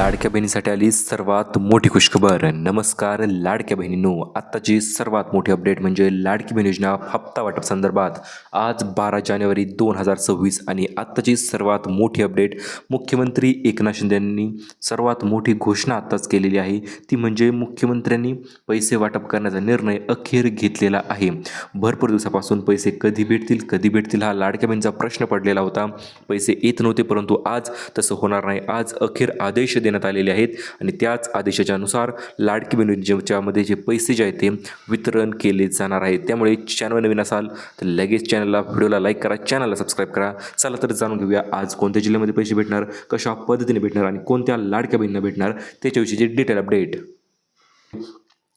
लाडक्या बहिणीसाठी आली सर्वात मोठी खुशखबर. नमस्कार लाडक्या बहिणींनो, आत्ताची सर्वात मोठी अपडेट म्हणजे लाडकी बहीण योजना हप्ता वाटप संदर्भात आज 12 जानेवारी 2026 आणि आत्ताची सर्वात मोठी अपडेट मुख्यमंत्री एकनाथ शिंदे यांनी सर्वात मोठी घोषणा आत्ताच केलेली आहे. ती म्हणजे मुख्यमंत्र्यांनी पैसे वाटप करण्याचा निर्णय अखेर घेतलेला आहे. भरपूर दिवसापासून पैसे कधी भेटतील हा लाडक्या बहिणीचा प्रश्न पडलेला होता. पैसे येत नव्हते, परंतु आज तसं होणार नाही. आज अखेर आदेश देण्यात आलेले आहेत आणि त्याच आदेशाच्या नुसार लाडकी बहीण योजनेच्यामध्ये जे पैसे जे आहेत ते वितरण केले जाणार आहेत. त्यामुळे चॅनल नवीन असाल तर लगेच व्हिडिओला लाईक करा, चॅनलला सबस्क्राईब करा. चला तर जाणून घेऊया आज कोणत्या जिल्ह्यामध्ये पैसे भेटणार, कशा पद्धतीने भेटणार आणि कोणत्या लाडक्या बहिणींना भेटणार त्याच्याविषयीची डिटेल अपडेट.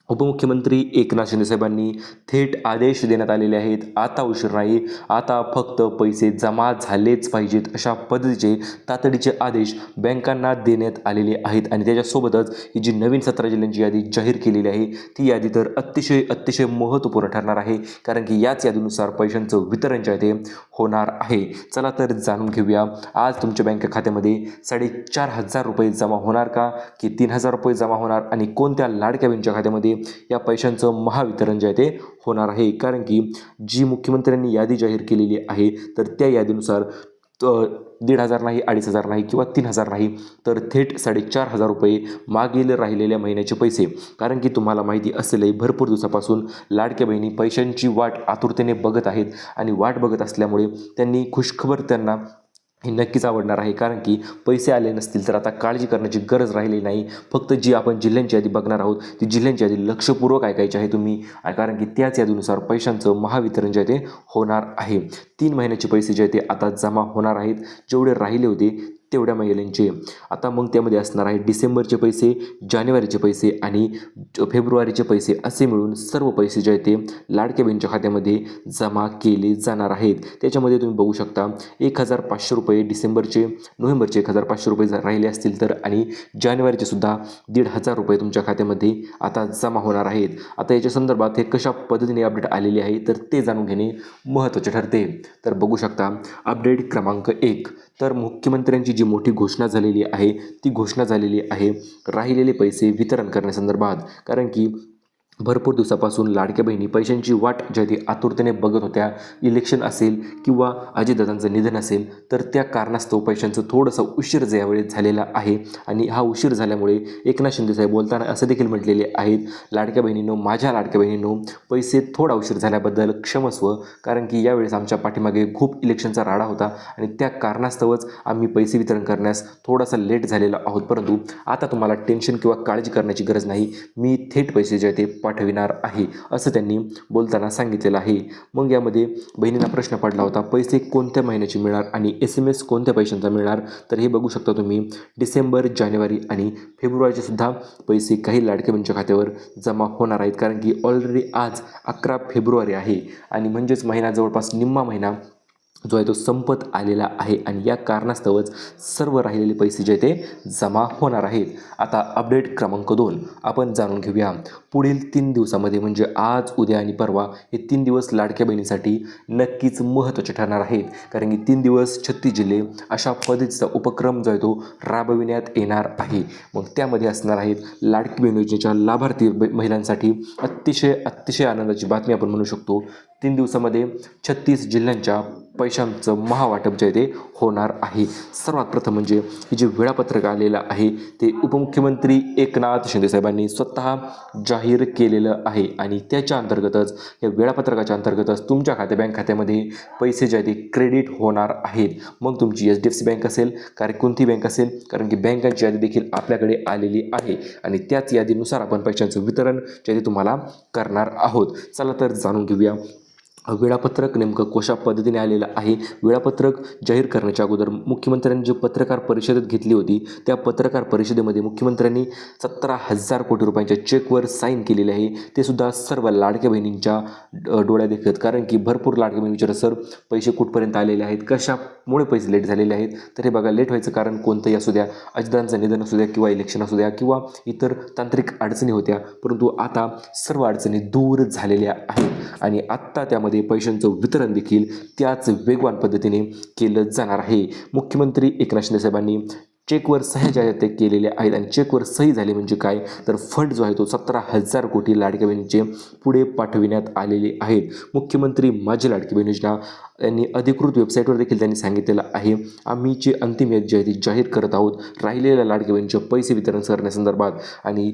उपमुख्यमंत्री एकनाथ शिंदे साहेबांनी थेट आदेश देण्यात आलेले आहेत. आता उशीर नाही, आता फक्त पैसे जमा झालेच पाहिजेत अशा पद्धतीचे तातडीचे आदेश बँकांना देण्यात आलेले आहेत. आणि त्याच्यासोबतच ही जी नवीन 17 जिल्ह्यांची यादी जाहीर केलेली आहे ती यादी तर अतिशय महत्त्वपूर्ण ठरणार आहे, कारण की याच यादीनुसार पैशांचं वितरण जे आहे ते होणार आहे. चला तर जाणून घेऊया आज तुमच्या बँक खात्यामध्ये 4,500 रुपये जमा होणार का की 3,000 रुपये जमा होणार आणि कोणत्या लाडक्या बहिणीच्या खात्यामध्ये या पैशांचं महावितरण जे आहे ते होणार आहे. कारण की जी मुख्यमंत्र्यांनी यादी जाहीर केलेली आहे तर त्या यादीनुसार 1,500 नाही, 2,500 नाही किंवा 3,000 नाही, तर थेट 4,500 रुपये मागील राहिलेल्या महिन्याचे पैसे. कारण की तुम्हाला माहिती असेलही भरपूर दिवसापासून लाडक्या बहिणी पैशांची वाट आतुरतेने बघत आहेत आणि वाट बघत असल्यामुळे त्यांनी खुशखबर त्यांना हे नक्कीच आवडणार आहे. कारण की पैसे आले नसतील तर आता काळजी करण्याची गरज राहिली नाही. फक्त जी आपण जिल्ह्यांची यादी बघणार आहोत ती जिल्ह्यांची यादी लक्षपूर्वक ऐकायची आहे तुम्ही, कारण की त्याच यादीनुसार पैशांचं महावितरण जे आहे ते होणार आहे. 3 महिन्याचे पैसे जे आहे ते आता जमा होणार आहेत. जेवढे राहिले होते तेवढ्या महिन्यांचे. आता मग त्यामध्ये असणार आहे डिसेंबरचे पैसे, जानेवारीचे पैसे आणि फेब्रुवारीचे पैसे असे मिळून सर्व पैसे जे आहेत ते लाडक्या बहिणीच्या खात्यामध्ये जमा केले जाणार आहेत. त्याच्यामध्ये तुम्ही बघू शकता 1,500 रुपये डिसेंबरचे, नोव्हेंबरचे 1,500 रुपये जर राहिले असतील तर आणि जानेवारीचे सुद्धा 1,500 रुपये तुमच्या खात्यामध्ये आता जमा होणार आहेत. आता याच्या संदर्भात हे कशा पद्धतीने अपडेट आलेली आहे तर ते जाणून घेणे महत्त्वाचे ठरते. तर बघू शकता अपडेट क्रमांक 1. तर मुख्यमंत्र्यांची जी मोठी घोषणा झालेली आहे ती घोषणा झालेली आहे राहिलेले पैसे वितरण करण्यासंदर्भात. कारण की भरपूर दिवसापासून लाडक्या बहिणी पैशांची वाट जी ती आतुरतेने बघत होत्या. इलेक्शन असेल किंवा अजितदादांचं निधन असेल तर त्या कारणास्तव पैशांचं थोडंसं उशीर यावेळेस झालेला आहे. आणि हा उशीर झाल्यामुळे एकनाथ शिंदे साहेब बोलताना असं देखील म्हटलेले आहेत, लाडक्या बहिणींनो, माझ्या लाडक्या बहिणींनो, पैसे थोडा उशीर झाल्याबद्दल क्षमस्व. कारण की यावेळेस आमच्या पाठीमागे खूप इलेक्शनचा राडा होता आणि त्या कारणास्तवच आम्ही पैसे वितरण करण्यास थोडासा लेट झालेलो आहोत. परंतु आता तुम्हाला टेन्शन किंवा काळजी करण्याची गरज नाही, मी थेट पैसे जे ते पाठविणार आहे असं त्यांनी बोलताना सांगितलेलं आहे. मग यामध्ये बहिणींना प्रश्न पडला होता पैसे कोणत्या महिन्याचे मिळणार आणि SMS कोणत्या पैशांचा मिळणार. तर हे बघू शकता तुम्ही डिसेंबर, जानेवारी आणि फेब्रुवारीचे सुद्धा पैसे काही लाडक्या बहिणीच्या खात्यावर जमा होणार आहेत. कारण की ऑलरेडी आज 11 फेब्रुवारी आहे आणि म्हणजेच महिना जवळपास निम्मा महिना जो आहे तो संपत आलेला आहे आणि या कारणास्तवच सर्व राहिलेले पैसे जे ते जमा होणार आहेत. आता अपडेट क्रमांक 2 आपण जाणून घेऊया. पुढील 3 दिवसामध्ये म्हणजे आज, उद्या आणि परवा हे 3 दिवस लाडक्या बहिणीसाठी नक्कीच महत्त्वाचे ठरणार आहेत. कारण की 3 दिवस 36 जिल्हे अशा पद्धतीचा उपक्रम जो आहे तो राबविण्यात येणार आहे. मग त्यामध्ये असणार आहेत लाडकी बहीण योजनेच्या लाभार्थी महिलांसाठी अतिशय आनंदाची बातमी आपण म्हणू शकतो. 3 दिवसामध्ये 36 जिल्ह्यांच्या पैशांचं महावाटप जे आहे ते होणार आहे. सर्वात प्रथम म्हणजे हे जे वेळापत्रक आलेलं आहे ते उपमुख्यमंत्री एकनाथ शिंदे साहेबांनी स्वतः जाहीर केलेलं आहे आणि त्याच्या अंतर्गतच या वेळापत्रकाच्या अंतर्गतच तुमच्या बँक खात्यामध्ये पैसे जे आहे ते क्रेडिट होणार आहेत. मग तुमची HDFC बँक असेल, कारण कोणती बँक असेल, कारण की बँकांची यादी देखील आपल्याकडे आलेली आहे आणि त्याच यादीनुसार आपण पैशांचं वितरण जे आहे ते तुम्हाला करणार आहोत. चला तर जाणून घेऊया वेळापत्रक नेमकं कशा पद्धतीने आलेलं आहे. वेळापत्रक जाहीर करण्याच्या अगोदर मुख्यमंत्र्यांनी जी पत्रकार परिषद घेतली होती त्या पत्रकार परिषदेमध्ये मुख्यमंत्र्यांनी 17,000 कोटी रुपयांच्या चेकवर साईन केलेले आहे. ते सुद्धा सर्व लाडक्या बहिणींच्या डोळ्या देखत. कारण की भरपूर लाडक्या बहिणी विचारत सर पैसे कुठपर्यंत आलेले आहेत, कशामुळे पैसे लेट झालेले आहेत. तर हे बघा, लेट व्हायचं कारण कोणतंही असू द्या, अजितदादांचं निधन असू द्या किंवा इलेक्शन असू द्या किंवा इतर तांत्रिक अडचणी होत्या, परंतु आता सर्व अडचणी दूर झालेल्या आहेत आणि आत्ता त्यामध्ये पैशांचं वितरण देखील त्याच वेगवान पद्धतीने केलं जाणार आहे. मुख्यमंत्री एकनाथ शिंदे साहेबांनी चेकवर सह्या ज्या आहेत ते केलेल्या आहेत आणि चेकवर सही झाली म्हणजे काय तर फंड जो आहे तो 17,000 कोटी लाडक्या बहिणीचे पुढे पाठविण्यात आलेले आहेत. मुख्यमंत्री माझी लाडकी बहीण योजना यांनी अधिकृत वेबसाईटवर देखील त्यांनी सांगितलेलं आहे आम्ही जी अंतिम यादी जी आहे ती जाहीर करत आहोत राहिलेल्या लाडक्या बहिणीचे पैसे वितरण करण्यासंदर्भात आणि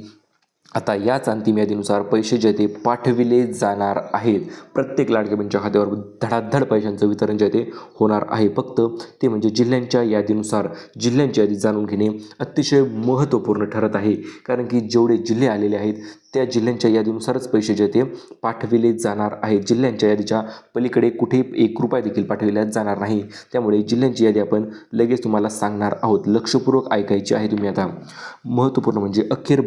आता याच अंतिम यादीनुसार पैसे जे ते पाठविले जाणार आहेत. प्रत्येक लाडक्या बहिणीच्या खात्यावर धडाधड पैशांचं वितरण जे ते होणार आहे. फक्त ते म्हणजे जिल्ह्यांच्या यादीनुसार जिल्ह्यांची यादी जाणून घेणे अतिशय महत्त्वपूर्ण ठरत आहे. कारण की जेवढे जिल्हे आलेले आहेत त्या जिल्ह्यांच्या यादीनुसारच पैसे जे ते पाठविले जाणार आहेत. जिल्ह्यांच्या यादीच्या पलीकडे कुठे ₹1 देखील पाठविल्या जाणार नाही. त्यामुळे जिल्ह्यांची यादी आपण लगेच तुम्हाला सांगणार आहोत. लक्षपूर्वक ऐकायची आहे तुम्ही आता. महत्त्वपूर्ण म्हणजे अखेर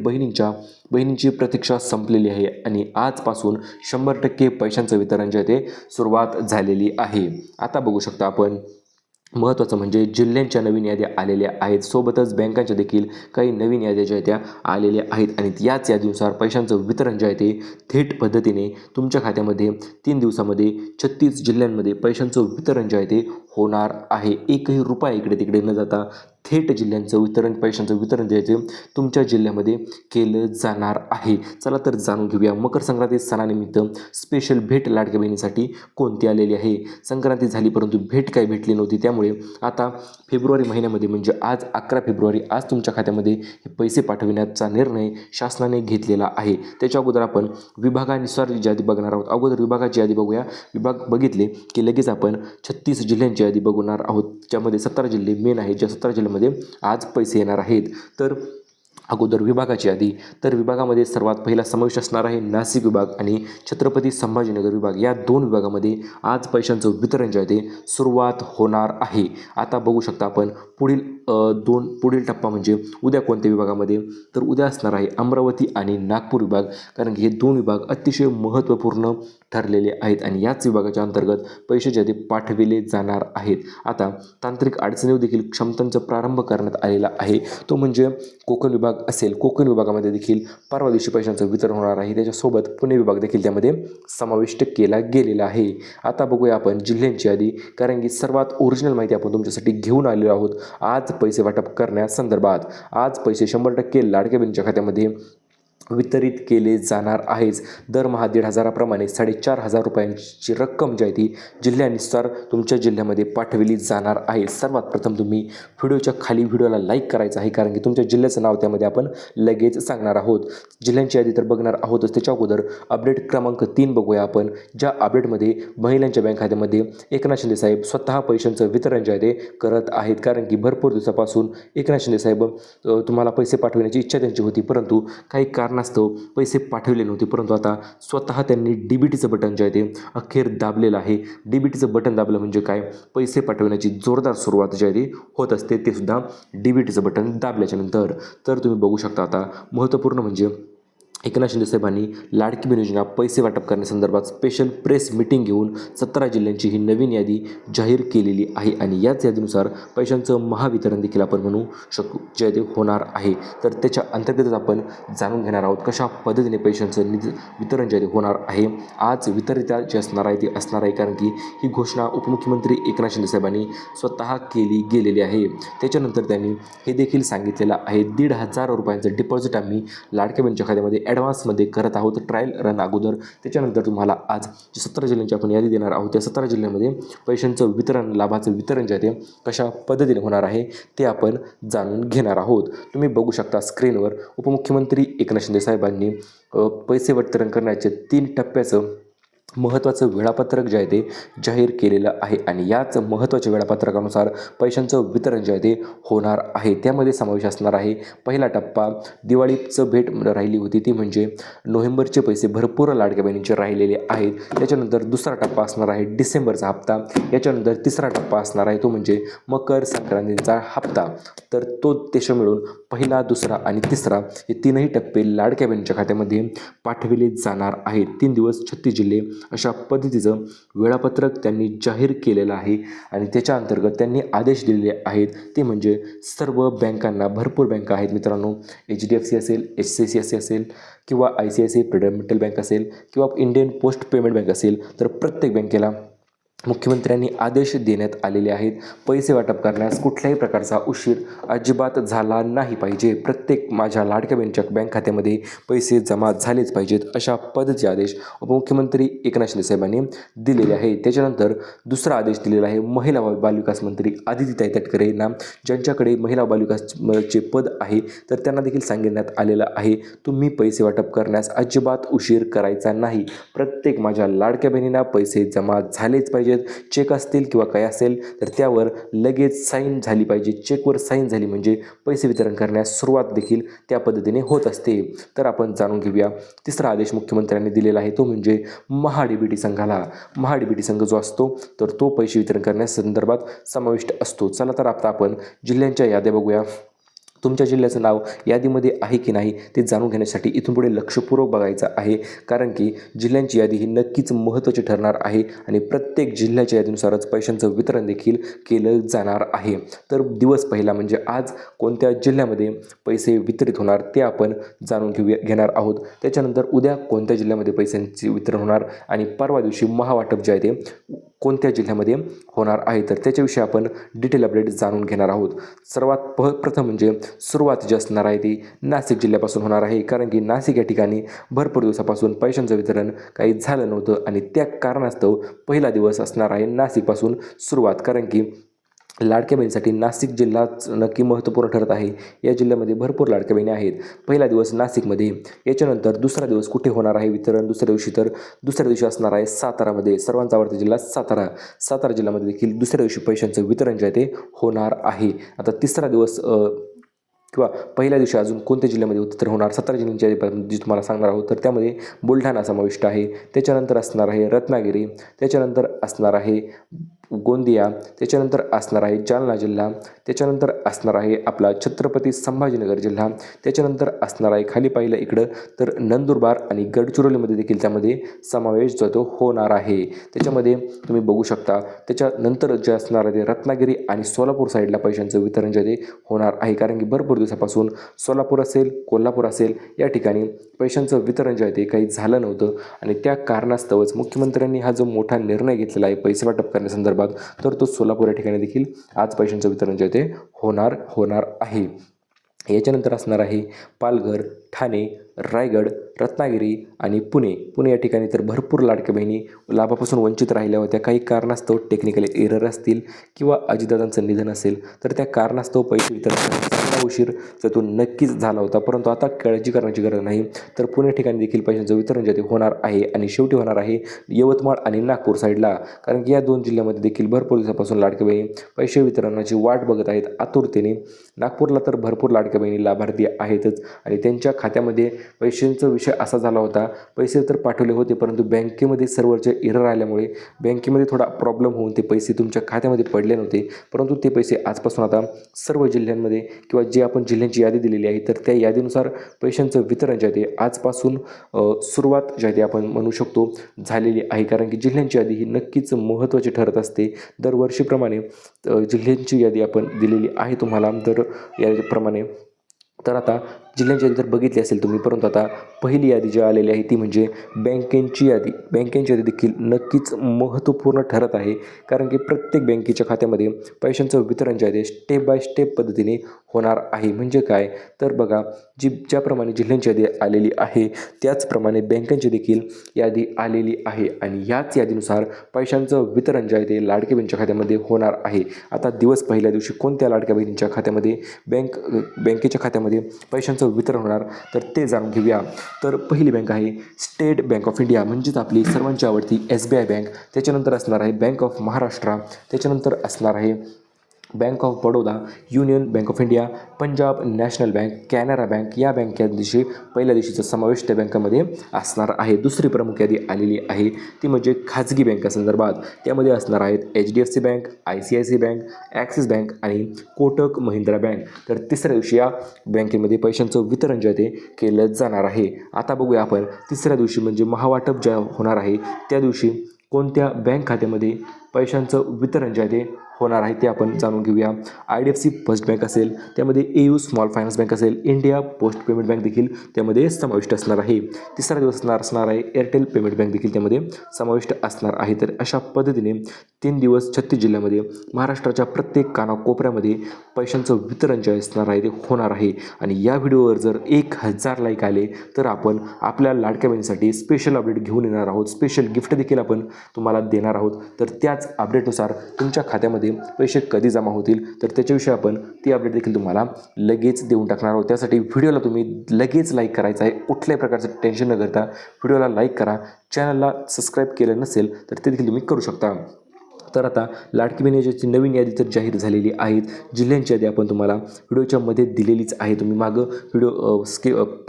बहिणींची प्रतीक्षा संपलेली आहे आणि आजपासून 100% पैशांचं वितरण जे आहे ते सुरुवात झालेली आहे. आता बघू शकता आपण महत्त्वाचं म्हणजे जिल्ह्यांच्या नवीन याद्या आलेल्या आहेत. सोबतच बँकांच्या देखील काही नवीन याद्या ज्या आहेत त्या आलेल्या आहेत आणि याच यादीनुसार पैशांचं वितरण जे आहे ते थेट पद्धतीने तुमच्या खात्यामध्ये 3 दिवसामध्ये 36 जिल्ह्यांमध्ये पैशांचं वितरण जे आहे ते होणार आहे. एकही रुपया इकडे तिकडे न जाता थेट जिल्ह्यांचं वितरण पैशांचं वितरण द्यायचं तुमच्या जिल्ह्यामध्ये केलं जाणार आहे. चला तर जाणून घेऊया मकर संक्रांती सणानिमित्त स्पेशल भेट लाडक्या बहिणीसाठी कोणती आलेली आहे. संक्रांती झाली परंतु भेट काही भेटली नव्हती. त्यामुळे आता फेब्रुवारी महिन्यामध्ये म्हणजे आज 11 फेब्रुवारी आज तुमच्या खात्यामध्ये हे पैसे पाठविण्याचा निर्णय शासनाने घेतलेला आहे. त्याच्या अगोदर आपण विभागानुसार यादी बघणार आहोत. अगोदर विभागाची यादी बघूया. विभाग बघितले की लगेच आपण 36 जिल्ह्यांची यादी बघणार आहोत. ज्यामध्ये 17 जिल्हे मेन आहेत. ज्या 17 जिल्ह्यामध्ये आज पैसे येणार आहेत. तर अगोदर विभागाची यादी. तर विभागामध्ये सर्वात पहिला समावेश असणार आहे नाशिक विभाग आणि छत्रपती संभाजीनगर विभाग. या 2 विभागामध्ये आज पैशांचं वितरण जे आहे ते सुरुवात होणार आहे. आता बघू शकता आपण पुढील टप्पा म्हणजे उद्या कोणत्या विभागामध्ये तर उद्या असणार आहे अमरावती आणि नागपूर विभाग. कारण की हे 2 विभाग अतिशय महत्त्वपूर्ण ठरलेले आहेत आणि याच विभागाच्या अंतर्गत पैसे जे ते पाठविले जाणार आहेत. आता तांत्रिक अडचणीवर देखील क्षमतांचा प्रारंभ करण्यात आलेला आहे. तो म्हणजे कोकण विभाग असेल. कोकण विभागामध्ये देखील परवा दिवशी पैशांचं वितरण होणार आहे. त्याच्यासोबत पुणे विभाग देखील त्यामध्ये समाविष्ट केला गेलेला आहे. आता बघूया आपण जिल्ह्यांची यादी. कारण की सर्वात ओरिजिनल माहिती आपण तुमच्यासाठी घेऊन आलेलो आहोत. आज पैसे वाटप करण्यासंदर्भात आज पैसे 100% लाडक्या बहिणीच्या खात्यामध्ये वितरित केले जाणार आहेच. दरमहा 1,500 प्रमाणे 4,500 रुपयांची रक्कम जी आहे ती जिल्ह्यानुसार तुमच्या जिल्ह्यामध्ये पाठविली जाणार आहे. सर्वात प्रथम तुम्ही व्हिडिओच्या खाली व्हिडिओला लाईक करायचं आहे कारण की तुमच्या जिल्ह्याचं नाव त्यामध्ये आपण लगेच सांगणार आहोत. जिल्ह्यांची यादी तर बघणार आहोतच. त्याच्या अगोदर अपडेट क्रमांक 3 बघूया आपण. ज्या अपडेटमध्ये महिलांच्या बँक खात्यामध्ये एकनाथ शिंदे साहेब स्वतः पैशांचं वितरण जे आहे ते करत आहेत. कारण की भरपूर दिवसापासून एकनाथ शिंदे साहेब तुम्हाला पैसे पाठवण्याची इच्छा त्यांची होती परंतु काही कारणास्तव पैसे पाठवले नव्हते. परंतु आता स्वतः त्यांनी DBTचं बटन जे आहे ते अखेर दाबलेलं आहे. DBTचं बटन दाबलं म्हणजे काय पैसे पाठवण्याची जोरदार सुरुवात जी आहे ती होत असते. ते सुद्धा DBTचं बटन दाबल्याच्या नंतर. तर तुम्ही बघू शकता आता महत्त्वपूर्ण म्हणजे एकनाथ शिंदे साहेबांनी लाडकी बहीण योजना पैसे वाटप करण्यासंदर्भात स्पेशल प्रेस मीटिंग घेऊन 17 जिल्ह्यांची ही नवीन यादी जाहीर केलेली आहे आणि याच यादीनुसार पैशांचं महावितरण देखील आपण म्हणू शकू जे ते होणार आहे. तर त्याच्या अंतर्गतच आपण जाणून घेणार आहोत कशा पद्धतीने पैशांचं वितरण जे होणार आहे. आज वितरित जे असणार आहे ते असणार आहे कारण की ही घोषणा उपमुख्यमंत्री एकनाथ शिंदे साहेबांनी स्वतः केली गेलेली आहे. त्याच्यानंतर त्यांनी हे देखील सांगितलेलं आहे 1,500 रुपयांचं डिपॉझिट आम्ही लाडक्या बहिणीच्या खात्यामध्ये ॲडव्हान्समध्ये करत आहोत ट्रायल रन अगोदर. त्याच्यानंतर तुम्हाला आज जे 17 जिल्ह्यांची आपण यादी देणार आहोत त्या 17 जिल्ह्यामध्ये पैशांचं वितरण लाभाचं वितरण जे आहे ते कशा पद्धतीने होणार आहे ते आपण जाणून घेणार आहोत. तुम्ही बघू शकता स्क्रीनवर उपमुख्यमंत्री एकनाथ शिंदे साहेबांनी पैसे वितरण करण्याचे 3 टप्प्याचं महत्त्वाचं वेळापत्रक जे आहे ते जाहीर केलेलं आहे आणि याच महत्त्वाच्या वेळापत्रकानुसार पैशांचं वितरण जे आहे ते होणार आहे. त्यामध्ये समावेश असणार आहे पहिला टप्पा दिवाळीचं भेट राहिली होती ती म्हणजे नोव्हेंबरचे पैसे भरपूर लाडक्या बहिणींचे राहिलेले आहेत. त्याच्यानंतर दुसरा टप्पा असणार आहे डिसेंबरचा हप्ता. याच्यानंतर तिसरा टप्पा असणार आहे तो म्हणजे मकर संक्रांतीचा हप्ता. तर तो देश मिळून पहिला दुसरा आणि तिसरा हे 3ही टप्पे लाडक्या बहिणीच्या खात्यामध्ये पाठविले जाणार आहेत. 3 दिवस 36 जिल्हे अशा पद्धतीचं वेळापत्रक त्यांनी जाहीर केलेलं आहे आणि त्याच्या अंतर्गत त्यांनी आदेश दिलेले आहेत. ते म्हणजे सर्व बँकांना भरपूर बँका आहेत मित्रांनो. HDFC असेल HCCC असेल किंवा ICICI प्रुडेंशियल बँक असेल किंवा इंडियन पोस्ट पेमेंट बँक असेल तर प्रत्येक बँकेला मुख्यमंत्र्यांनी आदेश देण्यात आलेले आहेत. पैसे वाटप करण्यास कुठल्याही प्रकारचा उशीर अजिबात झाला नाही पाहिजे. प्रत्येक माझ्या लाडक्या बहिणीच्या बँक खात्यामध्ये पैसे जमा झालेच पाहिजेत, अशा पद्धतीचे आदेश उपमुख्यमंत्री एकनाथ शिंदे साहेबांनी दिलेले आहे. त्याच्यानंतर दुसरा आदेश दिलेला आहे महिला व बालविकास मंत्री आदितीताई तटकरे यांना, ज्यांच्याकडे महिला बालविकासचे पद आहे, तर त्यांना देखील सांगण्यात आलेलं आहे, तुम्ही पैसे वाटप करण्यास अजिबात उशीर करायचा नाही. प्रत्येक माझ्या लाडक्या बहिणींना पैसे जमा झालेच पाहिजेत. चेक असतील किंवा काय असेल तर त्यावर लगेच साईन झाली पाहिजे. चेकवर साईन झाली म्हणजे पैसे वितरण करण्यास सुरुवात देखील त्या पद्धतीने होत असते. तर आपण जाणून घेऊया तिसरा आदेश मुख्यमंत्र्यांनी दिलेला आहे, तो म्हणजे महाडीबीटी संघाला. महाडीबीटी संघ जो असतो तर तो पैसे वितरण करण्यास संदर्भात समाविष्ट असतो. चला तर आता आपण जिल्ह्यांच्या याद्या बघूया. तुमच्या जिल्ह्याचं नाव यादीमध्ये आहे की नाही ते जाणून घेण्यासाठी इथून पुढे लक्षपूर्वक बघायचं आहे, कारण की जिल्ह्यांची यादी ही नक्कीच महत्त्वाची ठरणार आहे आणि प्रत्येक जिल्ह्याच्या यादीनुसारच पैशांचं वितरण देखील केलं जाणार आहे. तर दिवस पहिला म्हणजे आज कोणत्या जिल्ह्यामध्ये पैसे वितरित होणार ते आपण जाणून घेणार आहोत. त्याच्यानंतर उद्या कोणत्या जिल्ह्यामध्ये पैशांचे वितरण होणार आणि परवा दिवशी महावाटप जे आहे ते कोणत्या जिल्ह्यामध्ये होणार आहे, तर त्याच्याविषयी आपण डिटेल अपडेट जाणून घेणार आहोत. सर्वात प्रथम म्हणजे सुरुवात जी असणार आहे ती नाशिक जिल्ह्यापासून होणार आहे, कारण की नाशिक या ठिकाणी भरपूर दिवसापासून पैशांचं वितरण काही झालं नव्हतं आणि त्या कारणास्तव पहिला दिवस असणार आहे नाशिकपासून सुरुवात. कारण की लाडक्या बहिणीसाठी नाशिक जिल्हाच नक्की महत्त्वपूर्ण ठरत आहे. या जिल्ह्यामध्ये भरपूर लाडक्या बहिणी आहेत. पहिला दिवस नाशिकमध्ये, याच्यानंतर दुसरा दिवस कुठे होणार आहे वितरण दुसऱ्या दिवशी असणार आहे सातारामध्ये. सर्वांचा आवडता जिल्हा सातारा जिल्ह्यामध्ये देखील दुसऱ्या दिवशी पैशांचं वितरण जे आहे ते होणार आहे. आता तिसरा दिवस किंवा पहिल्या दिवशी अजून कोणत्या जिल्ह्यामध्ये वितरण होणार, 17 जिल्ह्यांची जी तुम्हाला सांगणार आहोत, तर त्यामध्ये बुलढाणा समाविष्ट आहे. त्याच्यानंतर असणार आहे रत्नागिरी, त्याच्यानंतर असणार आहे गोंदिया, त्याच्यानंतर असणार आहे जालना जिल्हा, त्याच्यानंतर असणार आहे आपला छत्रपती संभाजीनगर जिल्हा, त्याच्यानंतर असणार आहे खाली पाहिलं इकडं तर नंदुरबार आणि गडचिरोलीमध्ये देखील त्यामध्ये समावेश जो तो होणार आहे. त्याच्यामध्ये तुम्ही बघू शकता. त्याच्यानंतर जे असणार आहे ते रत्नागिरी आणि सोलापूर साईडला पैशांचं वितरण जे ते होणार आहे, कारण की भरपूर दिवसापासून सोलापूर असेल कोल्हापूर असेल या ठिकाणी पैशांचं वितरण जे आहे ते काही झालं नव्हतं आणि त्या कारणास्तवच मुख्यमंत्र्यांनी हा जो मोठा निर्णय घेतलेला आहे पैसे वाटप करण्यासंदर्भात, तर तो सोलापूर या ठिकाणी देखील आज पैशांचं वितरण जे ते होणार आहे. याच्यानंतर असणार आहे पालघर, ठाणे, रायगड, रत्नागिरी आणि पुणे या ठिकाणी तर भरपूर लाडक्या बहिणी लाभापासून वंचित राहिल्या होत्या. काही कारणास्तव टेक्निकल एरर असतील किंवा अजितदादांचं निधन असेल तर त्या कारणास्तव पैसे वितरण उशीर तर तो नक्कीच झाला होता, परंतु आता काळजी करण्याची गरज नाही. तर पुणे ठिकाणी देखील पैशांचं वितरण जे ते होणार आहे आणि शेवटी होणार आहे यवतमाळ आणि नागपूर साईडला, कारण की या दोन जिल्ह्यामध्ये देखील भरपूर दिवसापासून लाडक्या बहिणी पैसे वितरणाची वाट बघत आहेत आतुरतेने. नागपूरला तर भरपूर लाडक्या बहिणी लाभार्थी आहेतच आणि त्यांच्या खात्यामध्ये पैशांचा विषय असा झाला होता, पैसे तर पाठवले होते परंतु बँकेमध्ये सर्व्हरचे एरर आल्यामुळे बँकेमध्ये थोडा प्रॉब्लेम होऊन ते पैसे तुमच्या खात्यामध्ये पडले नव्हते, परंतु ते पैसे आजपासून आता सर्व जिल्ह्यांमध्ये किंवा जे आपण जिल्ह्यांची यादी दिलेली आहे तर त्या यादीनुसार पैशांचं वितरण जे आहे ते आजपासून सुरुवात जी आहे ते आपण म्हणू शकतो झालेली आहे, कारण की जिल्ह्यांची यादी ही नक्कीच महत्त्वाची ठरत असते. दरवर्षीप्रमाणे जिल्ह्यांची यादी आपण दिलेली आहे तुम्हाला तर याप्रमाणे. तर आता जिल्ह्यांची यादी तर बघितली असेल तुम्ही, परंतु आता पहिली यादी जी आलेली आहे ती म्हणजे बँकेची यादी देखील नक्कीच महत्त्वपूर्ण ठरत आहे, कारण की प्रत्येक बँकेच्या खात्यामध्ये पैशांचं वितरण जे आहे ते स्टेप बाय स्टेप पद्धतीने होणार आहे. म्हणजे काय तर बघा, ज्याप्रमाणे जिल्ह्यांची यादी आलेली आहे त्याचप्रमाणे बँकांची देखील यादी आलेली आहे आणि याच यादीनुसार पैशांचं वितरण जे आहे ते लाडक्या बहिणीच्या खात्यामध्ये होणार आहे. आता दिवस पहिल्या दिवशी कोणत्या लाडक्या बहिणींच्या खात्यामध्ये बँकेच्या खात्यामध्ये पैशांचं वितरण होणार तर ते जाणून घेऊया. तर पहिली बँक आहे स्टेट बँक ऑफ इंडिया, म्हणजेच आपली सर्वांची आवडती SBI बँक. त्याच्यानंतर असणार आहे बँक ऑफ महाराष्ट्र, त्याच्यानंतर असणार आहे bank of Baroda, union bank of India, Punjab national bank, Canara bank. या बँक या दिवशी पहिल्या दिवशीचा समावेश त्या बँकामध्ये असणार आहे. दुसरी प्रमुख यादी आलेली आहे ती म्हणजे खाजगी बँकासंदर्भात. त्यामध्ये असणार आहेत HDFC bank, ICICI bank, axis bank आणि कोटक महिंद्रा बँक. तर तिसऱ्या दिवशी या बँकेमध्ये पैशांचं वितरण जे आहे ते केलं जाणार आहे. आता बघूया आपण तिसऱ्या दिवशी म्हणजे महावाटप ज्या होणार आहे त्या दिवशी कोणत्या बँक खात्यामध्ये पैशांचं वितरण जे आहे ते होणार आहे ते आपण जाणून घेऊया. IDFC फर्स्ट बँक असेल, त्यामध्ये AU स्मॉल फायनान्स बँक असेल, इंडिया पोस्ट पेमेंट बँक देखील त्यामध्ये समाविष्ट असणार आहे. तिसरा दिवस असणार आहे एअरटेल पेमेंट बँक देखील त्यामध्ये समाविष्ट असणार आहे. तर अशा पद्धतीने 3 दिवस 36 जिल्ह्यामध्ये महाराष्ट्राच्या प्रत्येक कानाकोपऱ्यामध्ये पैशांचं वितरण जे असणार आहे ते होणार आहे. आणि या व्हिडिओवर जर 1000 लाईक आले तर आपण आपल्या लाडक्या बहिणीसाठी स्पेशल अपडेट घेऊन येणार आहोत. स्पेशल गिफ्ट देखील आपण तुम्हाला देणार आहोत. तर त्याच अपडेटनुसार तुमच्या खात्यामध्ये पैसे कधी जमा होतील तर त्याच्याविषयी आपण ती अपडेट देखील तुम्हाला लगेच देऊन टाकणार आहोत. त्यासाठी व्हिडिओला तुम्ही लगेच लाईक करायचं आहे. कुठल्याही प्रकारचं टेन्शन न करता व्हिडिओला लाईक करा. चॅनलला सबस्क्राईब केलं नसेल तर ते देखील तुम्ही करू शकता. तर आता लाडकी बहीण योजनेची नवीन यादी तर जाहीर झालेली आहेत. जिल्ह्यांची यादी आपण तुम्हाला व्हिडिओच्या मध्ये दिलेलीच आहे. तुम्ही मागं व्हिडिओ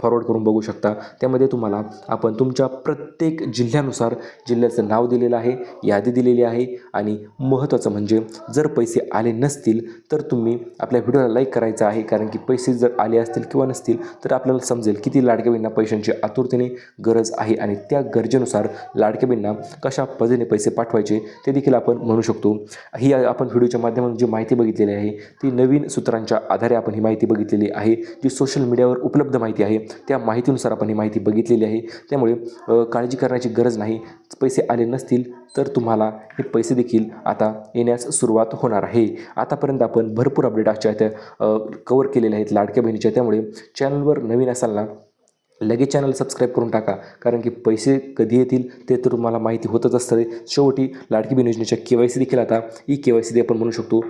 फॉरवर्ड करून बघू शकता. त्यामध्ये तुम्हाला आपण तुमच्या प्रत्येक जिल्ह्यानुसार जिल्ह्याचं नाव दिलेलं आहे, यादी दिलेली आहे. आणि महत्त्वाचं म्हणजे जर पैसे आले नसतील तर तुम्ही आपल्या व्हिडिओला लाईक करायचं आहे. कारण की पैसे जर आले असतील किंवा नसतील तर आपल्याला समजेल किती लाडक्या बहिणींना पैशांची आतुरतेने गरज आहे आणि त्या गरजेनुसार लाडक्या बहिणींना कशा पद्धतीने पैसे पाठवायचे ते देखील आपण म्हणू शकतो. ही आपण व्हिडिओच्या माध्यमातून जी माहिती बघितलेली आहे ती नवीन सूत्रांच्या आधारे आपण ही माहिती बघितलेली आहे. जी सोशल मीडियावर उपलब्ध माहिती आहे त्या माहितीनुसार आपण ही माहिती बघितलेली आहे. त्यामुळे काळजी करण्याची गरज नाही. पैसे आले नसतील तर तुम्हाला हे पैसे देखील आता येण्यास सुरुवात होणार आहे. आतापर्यंत आपण भरपूर अपडेट आजच्या कव्हर केलेले आहेत लाडक्या बहिणीच्या. त्यामुळे चॅनलवर नवीन असाल ना लगेच चॅनल सबस्क्राईब करून टाका. कारण की पैसे कधी येतील ते तर तुम्हाला माहिती होतच असतं. शेवटी लाडकी बहीण योजनेच्या KYC देखील आता KYC आपण म्हणू शकतो.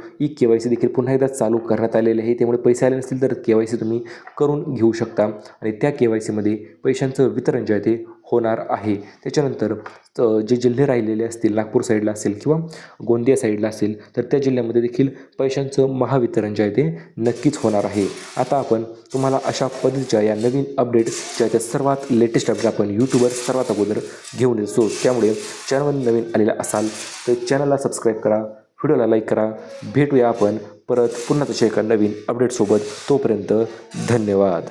KYC देखील पुन्हा एकदा चालू करण्यात आलेले आहे. त्यामुळे पैसे आले नसतील तर KYC तुम्ही करून घेऊ शकता आणि त्या KYCमध्ये पैशांचं वितरण जे आहे ते होणार आहे. त्याच्यानंतर जे जिल्हे राहिलेले असतील, नागपूर साईडला असेल किंवा गोंदिया साईडला असेल तर त्या जिल्ह्यामध्ये देखील पैशांचं महावितरण जे आहे ते नक्कीच होणार आहे. आता आपण तुम्हाला अशा पद्धतीच्या या नवीन अपडेट ज्या त्या सर्वात लेटेस्ट अपडेट आपण यूट्यूबवर सर्वात अगोदर घेऊन येतो. त्यामुळे चॅनलवर नवीन आलेला असाल तर चॅनलला सबस्क्राईब करा, व्हिडिओला लाईक करा. भेटूया आपण परत पुन्हा तशा एका नवीन अपडेटसोबत. तोपर्यंत धन्यवाद.